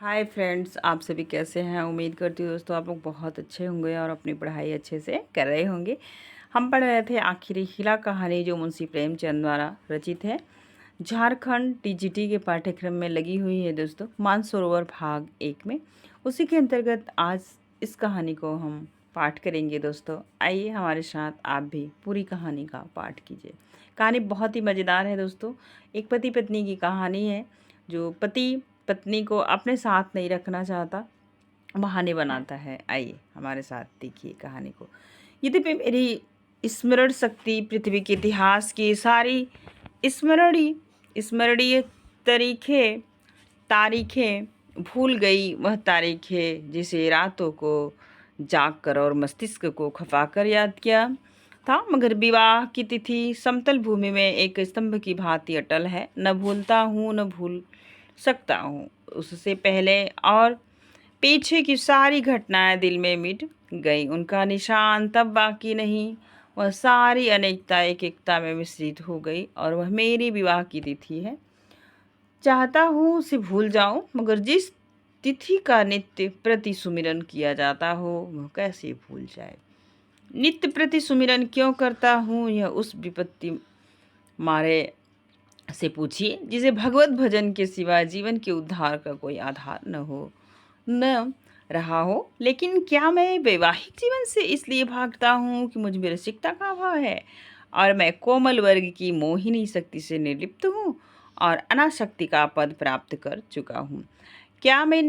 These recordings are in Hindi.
हाय फ्रेंड्स, आप सभी कैसे हैं। उम्मीद करती हूँ दोस्तों आप लोग बहुत अच्छे होंगे और अपनी पढ़ाई अच्छे से कर रहे होंगे। हम पढ़ रहे थे आखिरी हिला कहानी जो मुंशी प्रेमचंद द्वारा रचित है। झारखंड टीजीटी के पाठ्यक्रम में लगी हुई है दोस्तों, मानसरोवर भाग 1 में। उसी के अंतर्गत आज इस कहानी को हम पाठ करेंगे दोस्तों। आइए हमारे साथ आप भी पूरी कहानी का पाठ कीजिए। कहानी बहुत ही मज़ेदार है दोस्तों। एक पति पत्नी की कहानी है। जो पति पत्नी को अपने साथ नहीं रखना चाहता, बहाने बनाता है। आइए हमारे साथ देखिए कहानी को। यद्यपि मेरी स्मरण शक्ति पृथ्वी के इतिहास की सारी स्मरणीय स्मरणीय तारीखें तारीखें भूल गई, वह तारीखें जिसे रातों को जाग कर और मस्तिष्क को खपाकर याद किया था, मगर विवाह की तिथि समतल भूमि में एक स्तंभ की भांति अटल है। न भूलता हूँ न भूल सकता हूँ। उससे पहले और पीछे की सारी घटनाएं दिल में मिट गई, उनका निशान तब बाकी नहीं। वह सारी अनेकता एक एकता में मिश्रित हो गई और वह मेरी विवाह की तिथि है। चाहता हूँ उसे भूल जाऊं, मगर जिस तिथि का नित्य प्रति सुमिरन किया जाता हो वह कैसे भूल जाए। नित्य प्रति सुमिरन क्यों करता हूँ, यह उस विपत्ति मारे से पूछिए जिसे भगवत भजन के सिवा जीवन के उद्धार का कोई आधार न रहा हो। लेकिन क्या मैं वैवाहिक जीवन से इसलिए भागता हूँ कि मुझ में रसिकता का अभाव है और मैं कोमल वर्ग की मोहिनी शक्ति से निर्लिप्त हूँ और अनासक्ति का पद प्राप्त कर चुका हूँ। क्या मैं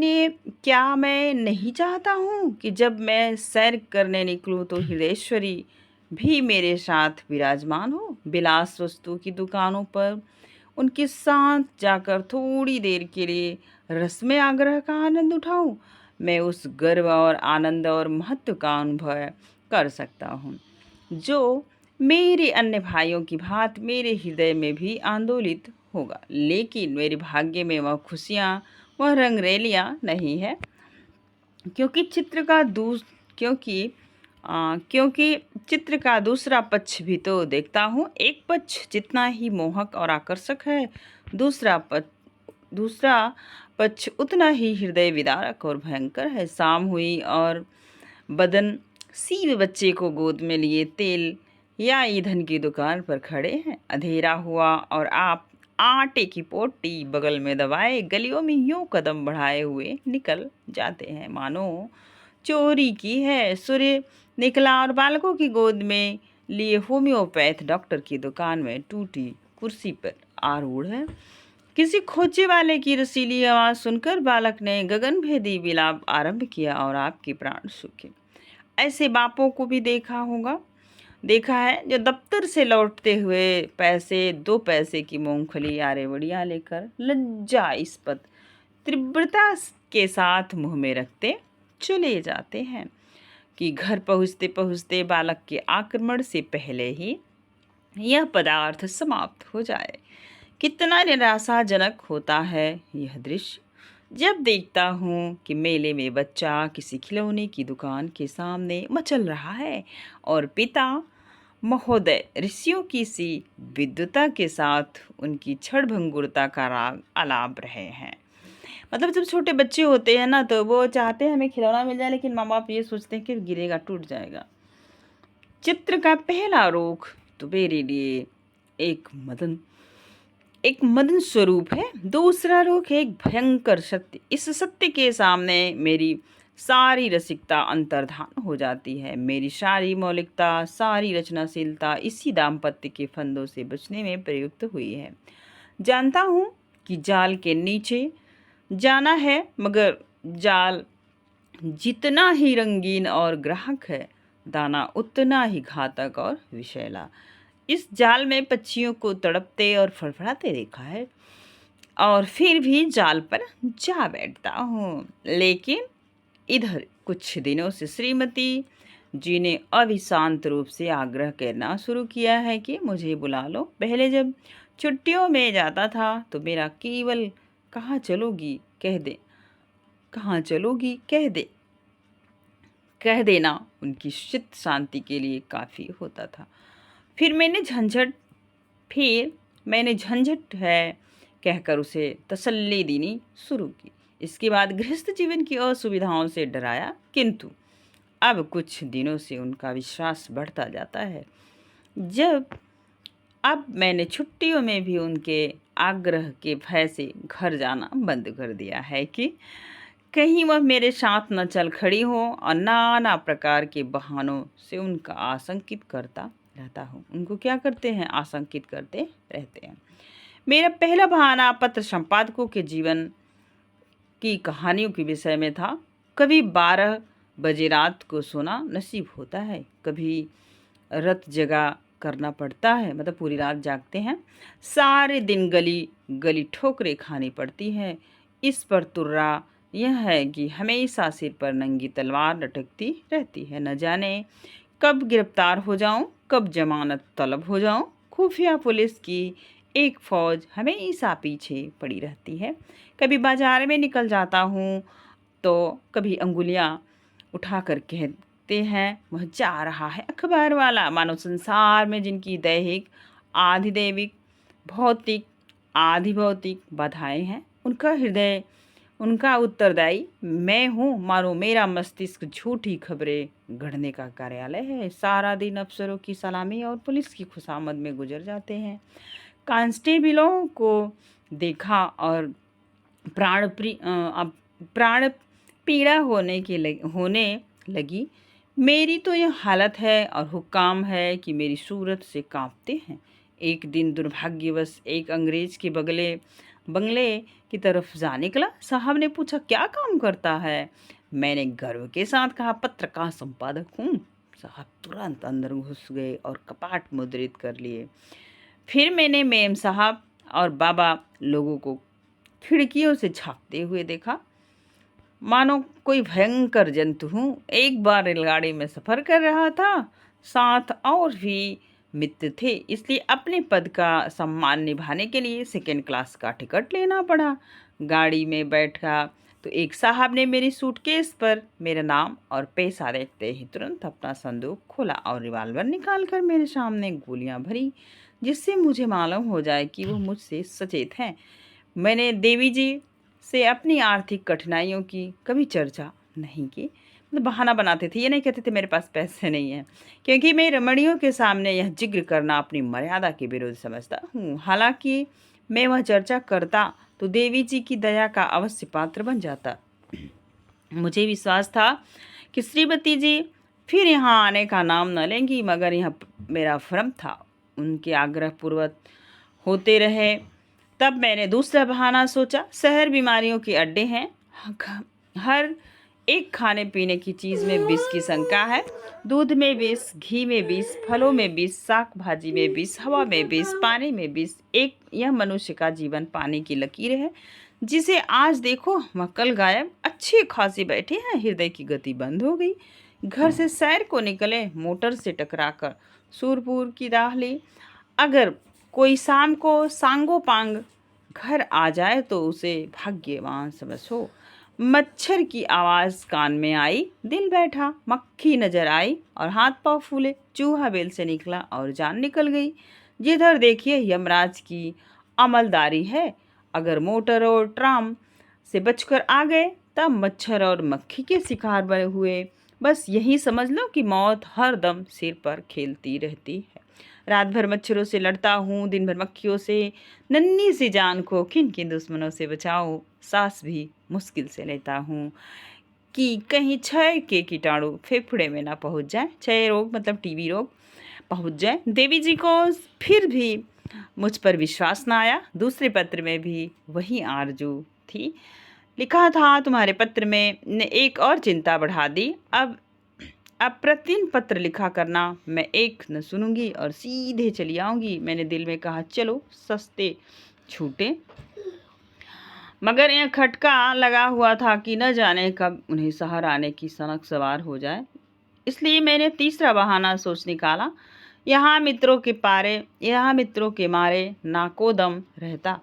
नहीं चाहता हूँ कि जब मैं सैर करने निकलूँ तो हृदयेश्वरी भी मेरे साथ विराजमान हो। विलास वस्तु की दुकानों पर उनके साथ जाकर थोड़ी देर के लिए रस्म आग्रह का आनंद उठाऊं। मैं उस गर्व और आनंद और महत्व का अनुभव कर सकता हूँ जो मेरे अन्य भाइयों की भांति मेरे हृदय में भी आंदोलित होगा। लेकिन मेरे भाग्य में वह खुशियाँ, वह रंगरेलियाँ नहीं है। क्योंकि चित्र का दूस क्योंकि क्योंकि चित्र का दूसरा पक्ष भी तो देखता हूँ। एक पक्ष जितना ही मोहक और आकर्षक है, दूसरा पक्ष उतना ही हृदय विदारक और भयंकर है। शाम हुई और बदन सीव बच्चे को गोद में लिए तेल या ईंधन की दुकान पर खड़े हैं। अंधेरा हुआ और आप आटे की पोटी बगल में दबाए गलियों में यूं कदम बढ़ाए हुए निकल जाते हैं मानो चोरी की है। सूर्य निकला और बालकों की गोद में लिए होम्योपैथ डॉक्टर की दुकान में टूटी कुर्सी पर आरूढ़ है। किसी खोजे वाले की रसीली आवाज सुनकर बालक ने गगनभेदी विलाप आरंभ किया और आपके प्राण सूखे। ऐसे बापों को भी देखा है जो दफ्तर से लौटते हुए 2 पैसे की मूंगफली या रेवड़ियाँ लेकर लज्जा इस्पत तीव्रता के साथ मुंह में रखते चले जाते हैं कि घर पहुँचते पहुँचते बालक के आक्रमण से पहले ही यह पदार्थ समाप्त हो जाए। कितना निराशाजनक होता है यह दृश्य जब देखता हूँ कि मेले में बच्चा किसी खिलौने की दुकान के सामने मचल रहा है और पिता महोदय ऋषियों की सी विद्वता के साथ उनकी क्षणभंगुरता का राग आलाप रहे हैं। मतलब जब छोटे बच्चे होते हैं ना तो वो चाहते हैं हमें खिलौना मिल जाए, लेकिन माँ बाप ये सोचते हैं कि गिरेगा टूट जाएगा। चित्र का पहला रुख तो मेरे लिए एक मदन स्वरूप है। दूसरा रुख एक भयंकर सत्य। इस सत्य के सामने मेरी सारी रसिकता अंतर्धान हो जाती है। मेरी सारी मौलिकता, सारी रचनाशीलता इसी दाम्पत्य के फंदों से बचने में प्रयुक्त हुई है। जानता हूँ कि जाल के नीचे जाना है, मगर जाल जितना ही रंगीन और ग्राहक है, दाना उतना ही घातक और विषैला। इस जाल में पक्षियों को तड़पते और फड़फड़ाते देखा है और फिर भी जाल पर जा बैठता हूँ। लेकिन इधर कुछ दिनों से श्रीमती जी ने अविशांत रूप से आग्रह करना शुरू किया है कि मुझे बुला लो। पहले जब छुट्टियों में जाता था तो मेरा केवल कहाँ चलोगी कह देना उनकी चित्त शांति के लिए काफ़ी होता था। फिर मैंने झंझट है कहकर उसे तसल्ली देनी शुरू की। इसके बाद गृहस्थ जीवन की असुविधाओं से डराया, किंतु अब कुछ दिनों से उनका विश्वास बढ़ता जाता है। जब अब मैंने छुट्टियों में भी उनके आग्रह के भय से घर जाना बंद कर दिया है कि कहीं वह मेरे साथ न चल खड़ी हो, और नाना प्रकार के बहानों से उनका आशंकित करता रहता हूँ। उनको क्या करते हैं? आशंकित करते रहते हैं। मेरा पहला बहाना पत्र संपादकों के जीवन की कहानियों के विषय में था। कभी 12 बजे रात को सोना नसीब होता है, कभी रात जगा करना पड़ता है, मतलब पूरी रात जागते हैं। सारे दिन गली गली ठोकरें खानी पड़ती है। इस पर तुर्रा यह है कि हमेशा सिर पर नंगी तलवार लटकती रहती है। न जाने कब गिरफ्तार हो जाऊं, कब जमानत तलब हो जाऊं। खुफिया पुलिस की एक फौज हमेशा पीछे पड़ी रहती है। कभी बाजार में निकल जाता हूँ तो कभी अंगुलियाँ उठाकर कहते हैं वह जा रहा है अखबार वाला। मानव संसार में जिनकी दैहिक आधि दैविक भौतिक आधि भौतिक बाधाएं हैं, उनका हृदय उनका उत्तरदायी मैं हूँ। मानो मेरा मस्तिष्क झूठी खबरें गढ़ने का कार्यालय है। सारा दिन अफसरों की सलामी और पुलिस की खुशामद में गुजर जाते हैं। कांस्टेबलों को देखा और प्राण पीड़ा होने लगी। मेरी तो यह हालत है और हुक्काम है कि मेरी सूरत से कांपते हैं। एक दिन दुर्भाग्यवश एक अंग्रेज के बंगले की तरफ जा निकला। साहब ने पूछा क्या काम करता है? मैंने गर्व के साथ कहा पत्रकार संपादक हूँ। साहब तुरंत अंदर घुस गए और कपाट मुद्रित कर लिए। फिर मैंने मेम साहब और बाबा लोगों को खिड़कियों से झांकते हुए देखा, मानो कोई भयंकर जंतु हूँ। एक बार रेलगाड़ी में सफ़र कर रहा था, साथ और भी मित्र थे, इसलिए अपने पद का सम्मान निभाने के लिए सेकेंड क्लास का टिकट लेना पड़ा। गाड़ी में बैठा तो एक साहब ने मेरी सूटकेस पर मेरा नाम और पैसा देखते ही तुरंत अपना संदूक खोला और रिवाल्वर निकाल कर मेरे सामने गोलियां भरी, जिससे मुझे मालूम हो जाए कि वो मुझसे सचेत हैं। मैंने देवी जी से अपनी आर्थिक कठिनाइयों की कभी चर्चा नहीं की। मतलब बहाना बनाते थे, ये नहीं कहते थे मेरे पास पैसे नहीं हैं, क्योंकि मैं रमणियों के सामने यह जिक्र करना अपनी मर्यादा के विरुद्ध समझता हूँ। हालांकि मैं वह चर्चा करता तो देवी जी की दया का अवश्य पात्र बन जाता। मुझे विश्वास था कि श्रीमती जी फिर यहाँ आने का नाम न लेंगी, मगर यह मेरा भ्रम था। उनके आग्रह पूर्वक होते रहे। तब मैंने दूसरा बहाना सोचा। शहर बीमारियों के अड्डे हैं। हर एक खाने पीने की चीज़ में विष की शंका है। दूध में विष, घी में विष, फलों में विष, साग भाजी में विष, हवा में विष, पानी में विष। एक यह मनुष्य का जीवन पानी की लकीर है, जिसे आज देखो वह कल गायब। अच्छी खासी बैठे हैं, हृदय की गति बंद हो गई। घर से सैर को निकले, मोटर से टकराकर सूरपुर की राह ली। अगर कोई शाम को सांगो पांग घर आ जाए तो उसे भाग्यवान समझो। मच्छर की आवाज़ कान में आई, दिल बैठा। मक्खी नजर आई और हाथ पांव फूले। चूहा बेल से निकला और जान निकल गई। जिधर देखिए यमराज की अमलदारी है। अगर मोटर और ट्राम से बचकर आ गए तब मच्छर और मक्खी के शिकार बने हुए। बस यही समझ लो कि मौत हर दम सिर पर खेलती रहती है। रात भर मच्छरों से लड़ता हूँ, दिन भर मक्खियों से। नन्ही सी जान को किन किन दुश्मनों से बचाऊं। सांस भी मुश्किल से लेता हूँ कि कहीं क्षय के कीटाणु फेफड़े में ना पहुँच जाए। क्षय रोग मतलब टीबी रोग पहुँच जाए। देवी जी को फिर भी मुझ पर विश्वास ना आया। दूसरे पत्र में भी वही आरजू थी। लिखा था तुम्हारे पत्र में ने एक और चिंता बढ़ा दी। अब प्रतिदिन पत्र लिखा करना। मैं एक न सुनूंगी और सीधे चली आऊंगी। मैंने दिल में कहा चलो सस्ते छूटे, मगर यह खटका लगा हुआ था कि न जाने कब उन्हें शहर आने की सनक सवार हो जाए। इसलिए मैंने तीसरा बहाना सोच निकाला। यहाँ मित्रों के मारे नाकोदम रहता।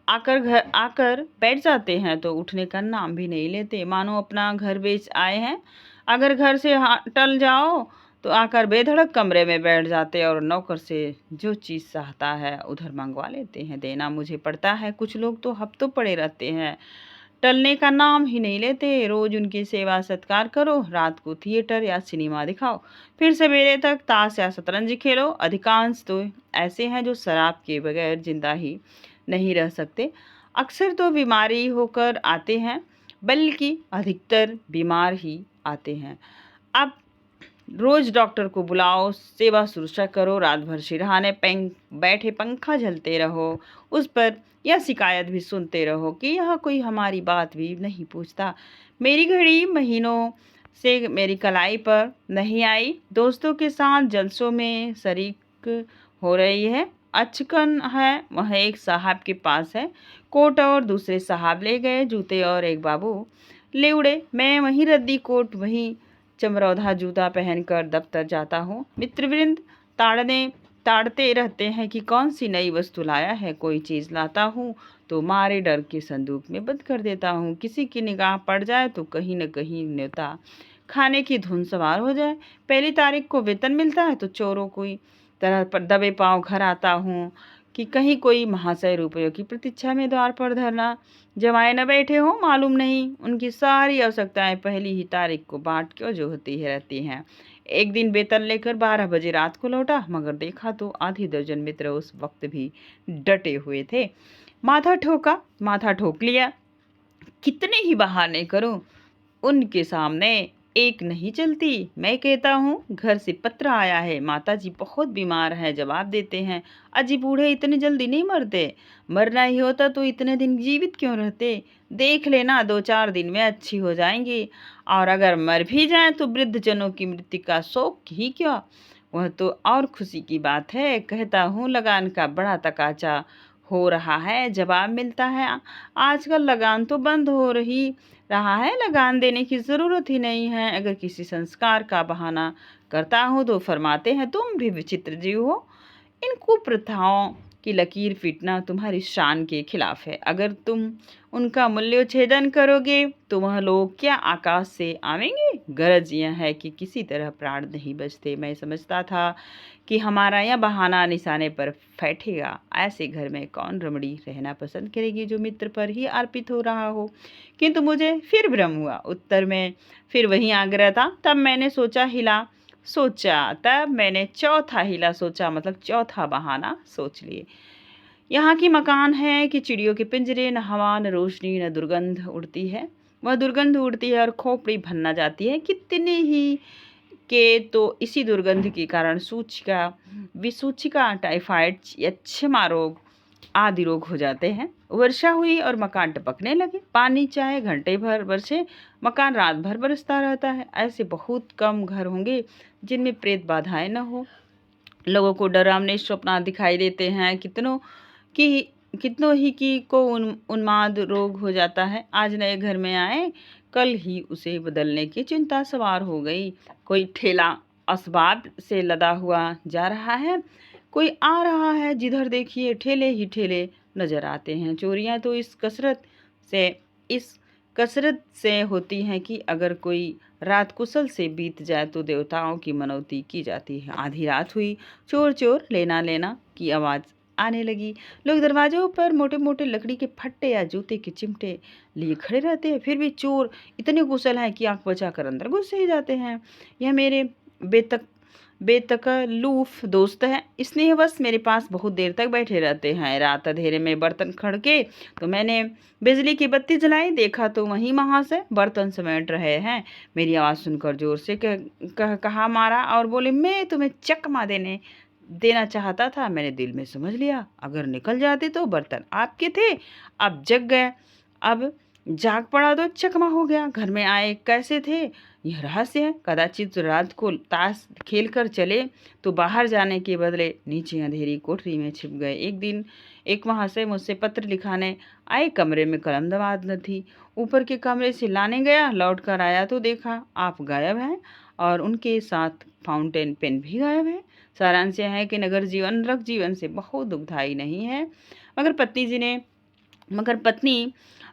आकर बैठ जाते हैं तो उठने का नाम भी नहीं लेते, मानो अपना घर बेच आए हैं। अगर घर से टल जाओ तो आकर बेधड़क कमरे में बैठ जाते और नौकर से जो चीज़ चाहता है उधर मंगवा लेते हैं। देना मुझे पड़ता है। कुछ लोग तो हफ्तों पड़े रहते हैं। टलने का नाम ही नहीं लेते। रोज उनकी सेवा सत्कार करो, रात को थिएटर या सिनेमा दिखाओ, फिर सवेरे तक ताश या शतरंज खेलो। अधिकांश तो ऐसे हैं जो शराब के बगैर जिंदा ही नहीं रह सकते। अक्सर तो बीमारी होकर आते हैं, बल्कि अधिकतर बीमार ही आते हैं। अब रोज डॉक्टर को बुलाओ, सेवा शुश्रूषा करो, रात भर सिरहाने बैठे पंखा झलते रहो उस पर, यह शिकायत भी सुनते रहो कि यह कोई हमारी बात भी नहीं पूछता। मेरी घड़ी महीनों से मेरी कलाई पर नहीं आई। दोस्तों के साथ जलसों में शरीक हो रही है। अचकन है वह एक साहब के पास है। कोट और दूसरे साहब ले गए, जूते और एक बाबू ले उड़े। मैं वहीं रद्दी कोट, वहीं चमरौधा जूता पहनकर दफ्तर जाता हूँ। मित्रवृंद ताड़ते रहते हैं कि कौन सी नई वस्तु लाया है। कोई चीज़ लाता हूँ तो मारे डर के संदूक में बंद कर देता हूँ। किसी की निगाह पड़ जाए तो कहीं न कहीं न्योता खाने की धुन सवार हो जाए। पहली तारीख को वेतन मिलता है तो चोरों की तरह पर दबे पाँव घर आता हूँ कि कहीं कोई महाशय रुपयों की प्रतीक्षा में द्वार पर धरना जमाए न बैठे हो। मालूम नहीं उनकी सारी आवश्यकताएं पहली ही तारीख को बाट क्यों जो होती है रहती हैं। एक दिन वेतन लेकर 12 बजे रात को लौटा, मगर देखा तो आधी दर्जन मित्र उस वक्त भी डटे हुए थे। माथा ठोक लिया। कितने ही बहाने करूं, उनके सामने एक नहीं चलती। मैं कहता हूँ घर से पत्र आया है, माताजी बहुत बीमार है। जवाब देते हैं, अजी बूढ़े इतने जल्दी नहीं मरते, मरना ही होता तो इतने दिन जीवित क्यों रहते। देख लेना 2-4 दिन में अच्छी हो जाएंगी, और अगर मर भी जाएं तो वृद्ध जनों की मृत्यु का शोक ही क्या, वह तो और खुशी की बात है। कहता हूँ लगान का बड़ा तकाचा हो रहा है। जवाब मिलता है, आजकल लगान तो बंद हो रहा है, लगान देने की ज़रूरत ही नहीं है। अगर किसी संस्कार का बहाना करता हूँ तो फरमाते हैं, तुम भी विचित्र जीव हो। इन कुप्रथाओं की लकीर पीटना तुम्हारी शान के खिलाफ है। अगर तुम उनका मूल्योच्छेदन करोगे तो वह लोग क्या आकाश से आवेंगे। गरज यह है कि किसी तरह प्राण नहीं बचते। मैं समझता था कि हमारा यह बहाना निशाने पर बैठेगा। ऐसे घर में कौन रमणी रहना पसंद करेगी जो मित्र पर ही अर्पित हो रहा हो। किंतु मुझे फिर भ्रम हुआ। उत्तर में फिर वही आग्रह था। तब मैंने चौथा हिला सोचा, मतलब चौथा बहाना सोच लिए। यहाँ की मकान है कि चिड़ियों के पिंजरे, न हवा न रोशनी न दुर्गंध उड़ती है। वह दुर्गंध उड़ती है और खोपड़ी भनना जाती है। कितने ही के तो इसी दुर्गंध के कारण विसूचिका, टाइफाइड, यक्षमा रोग आदि रोग हो जाते हैं। वर्षा हुई और मकान टपकने लगे। पानी चाहे घंटे भर बरसे, मकान रात भर बरसता रहता है। ऐसे बहुत कम घर होंगे जिनमें प्रेत बाधाएं न हो। लोगों को डरावने स्वप्न दिखाई देते हैं। कितनों ही की को उन्माद रोग हो जाता है। आज नए घर में आए, कल ही उसे बदलने की चिंता सवार हो गई। कोई ठेला असबाब से लदा हुआ जा रहा है, कोई आ रहा है, जिधर देखिए ठेले ही ठेले नजर आते हैं। चोरियां तो इस कसरत से होती हैं कि अगर कोई रात कुशल से बीत जाए तो देवताओं की मनौती की जाती है। आधी रात हुई, चोर चोर लेना लेना की आवाज़ आने लगी। लोग दरवाजों पर मोटे मोटे लकड़ी के फट्टे या जूते के चिमटे लिए खड़े रहते हैं। फिर भी चोर इतने कुशल हैं कि आंख बचाकर अंदर घुस ही जाते हैं। यह मेरे बेतकल्लुफ़ दोस्त है। स्नेहवश मेरे पास बहुत देर तक बैठे रहते हैं। रात अंधेरे में बर्तन खड़के तो मैंने बिजली की बत्ती जलाई। देखा तो वहीं महाशय बर्तन समेट रहे हैं। मेरी आवाज़ सुनकर जोर से कहा मारा और बोले, मैं तुम्हें चकमा देना चाहता था। मैंने दिल में समझ लिया, अगर निकल जाते तो बर्तन आपके थे। अब जग गए, अब जाग पड़ा तो चकमा हो गया। घर में आए कैसे थे, यह रहस्य है। कदाचित रात को ताश खेल कर चले तो बाहर जाने के बदले नीचे अंधेरी कोठरी में छिप गए। एक दिन एक महाशय मुझसे पत्र लिखाने आए। कमरे में कलम दवात न थी। ऊपर के कमरे से लाने गया, लौट कर आया तो देखा आप गायब हैं और उनके साथ फाउंटेन पेन भी गायब है। सारांश यह है कि नगर जीवन रग जीवन से बहुत दुखदायी नहीं है, मगर पत्नी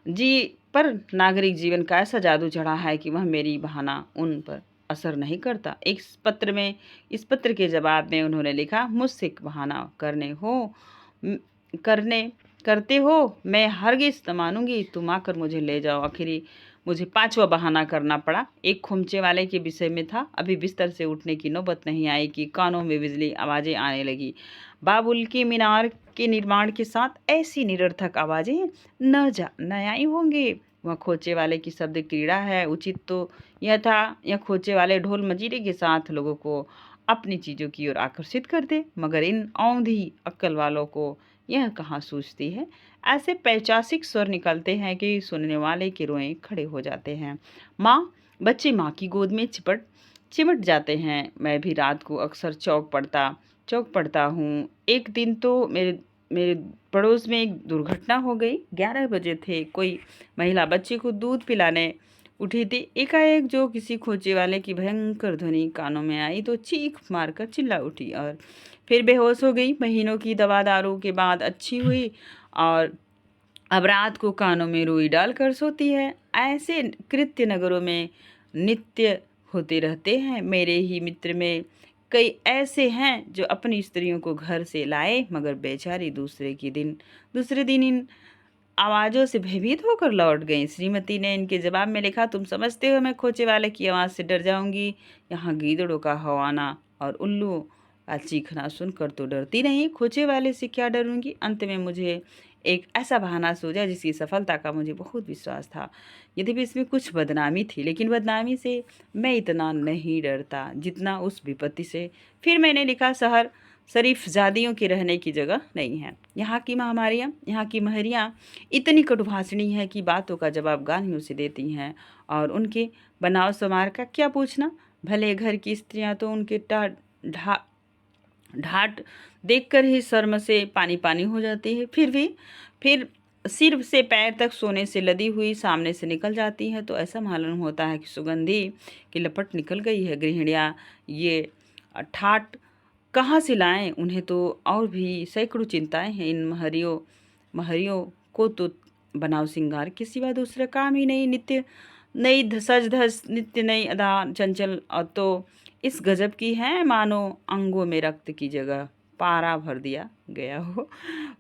जी पर नागरिक जीवन का ऐसा जादू चढ़ा है कि वह मेरी बहाना उन पर असर नहीं करता। इस पत्र के जवाब में उन्होंने लिखा, मुझसे बहाना करने करते हो, मैं हरगिज़ न मानूँगी, तुम आकर मुझे ले जाओ। आखिरी मुझे 5वां बहाना करना पड़ा। एक खुमचे वाले के विषय में था। अभी बिस्तर से उठने की नौबत नहीं आई कि कानों में बिजली आवाज़ें आने लगी। बाबुल की मीनार के निर्माण के साथ ऐसी निरर्थक आवाज़ें न आई होंगी। वह खोचे वाले की शब्द क्रीड़ा है। उचित तो यह था, यह खोचे वाले ढोल मंजीरे के साथ लोगों को अपनी चीज़ों की ओर आकर्षित कर दे, मगर इन औंधी अक्ल वालों को यह कहाँ सूझती है। ऐसे पैचासिक स्वर निकलते हैं कि सुनने वाले के रोएं खड़े हो जाते हैं। बच्चे माँ की गोद में चिमट जाते हैं। मैं भी रात को अक्सर चौक पड़ता हूँ। एक दिन तो मेरे मेरे पड़ोस में एक दुर्घटना हो गई। 11 बजे थे। कोई महिला बच्चे को दूध पिलाने उठी थी। एकाएक जो किसी खोजे वाले की भयंकर ध्वनि कानों में आई तो चीख मारकर चिल्ला उठी और फिर बेहोश हो गई। महीनों की दवा दारू के बाद अच्छी हुई और अब रात को कानों में रुई डालकर सोती है। ऐसे कृत्य नगरों में नित्य होते रहते हैं। मेरे ही मित्र में कई ऐसे हैं जो अपनी स्त्रियों को घर से लाए, मगर बेचारी दूसरे दिन इन आवाज़ों से भयभीत होकर लौट गईं। श्रीमती ने इनके जवाब में लिखा, तुम समझते हो मैं खोचे वाले की आवाज़ से डर जाऊंगी। यहाँ गीदड़ों का हवाना और उल्लुओं का चीखना सुनकर तो डरती नहीं, खोचे वाले से क्या डरूंगी। अंत में मुझे एक ऐसा बहाना सूझा जिसकी सफलता का मुझे बहुत विश्वास था। यद्यपि इसमें कुछ बदनामी थी, लेकिन बदनामी से मैं इतना नहीं डरता जितना उस विपत्ति से। फिर मैंने लिखा, शहर शरीफ जादियों के रहने की जगह नहीं है। यहाँ की महरियाँ इतनी कटुभाषणी हैं कि बातों का जवाब गालियों से देती हैं, और उनके बनाव समार का क्या पूछना। भले घर की स्त्रियाँ तो उनके ढाट देखकर ही शर्म से पानी पानी हो जाती है। फिर सिर से पैर तक सोने से लदी हुई सामने से निकल जाती है तो ऐसा मालूम होता है कि सुगंधी की लपट निकल गई है। गृहिणियाँ ये ठाट कहाँ से लाएं? उन्हें तो और भी सैकड़ों चिंताएं हैं। इन महरियों को तो बनाव सिंगार के सिवा दूसरा काम ही नहीं। नित्य नई सज धज, नित्य नई अदा, चंचल और तो इस गजब की हैं मानो अंगों में रक्त की जगह पारा भर दिया गया हो।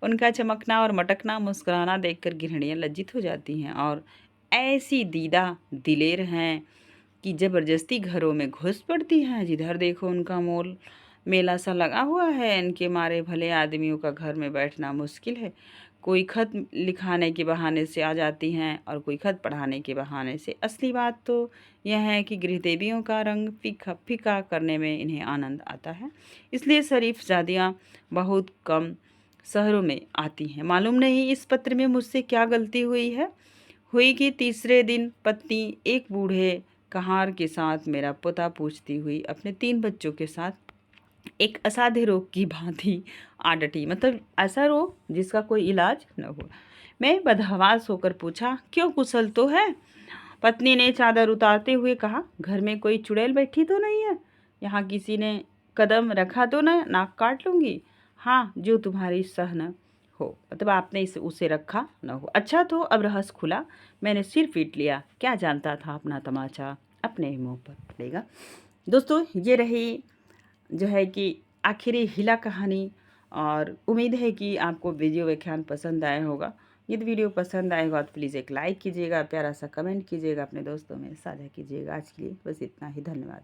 उनका चमकना और मटकना, मुस्कुराना देखकर गृहिणियाँ लज्जित हो जाती हैं और ऐसी दीदा दिलेर हैं कि जबरदस्ती घरों में घुस पड़ती हैं। जिधर देखो उनका मेला सा लगा हुआ है। इनके मारे भले आदमियों का घर में बैठना मुश्किल है। कोई खत लिखाने के बहाने से आ जाती हैं और कोई खत पढ़ाने के बहाने से। असली बात तो यह है कि गृहदेवियों का रंग फीका करने में इन्हें आनंद आता है। इसलिए शरीफ जादियाँ बहुत कम शहरों में आती हैं। मालूम नहीं इस पत्र में मुझसे क्या गलती हुई कि तीसरे दिन पत्नी एक बूढ़े कहार के साथ मेरा पता पूछती हुई अपने 3 बच्चों के साथ एक असाध्य रोग की भांति आ डटी। मतलब ऐसा रोग जिसका कोई इलाज न हो। मैं बदहवास होकर पूछा, क्यों, कुशल तो है? पत्नी ने चादर उतारते हुए कहा, घर में कोई चुड़ैल बैठी तो नहीं है? यहाँ किसी ने कदम रखा तो न नाक काट लूँगी। हाँ, जो तुम्हारी सहन हो, मतलब आपने उसे रखा न हो। अच्छा, तो अब रहस्य खुला। मैंने सिर पीट लिया। क्या जानता था अपना तमाचा अपने ही मुंह पर पड़ेगा। दोस्तों, ये रही जो है कि आखिरी हिला कहानी, और उम्मीद है कि आपको वीडियो व्याख्यान पसंद आया होगा। यदि वीडियो पसंद आएगा तो प्लीज़ एक लाइक कीजिएगा, प्यारा सा कमेंट कीजिएगा, अपने दोस्तों में साझा कीजिएगा। आज के लिए बस इतना ही। धन्यवाद।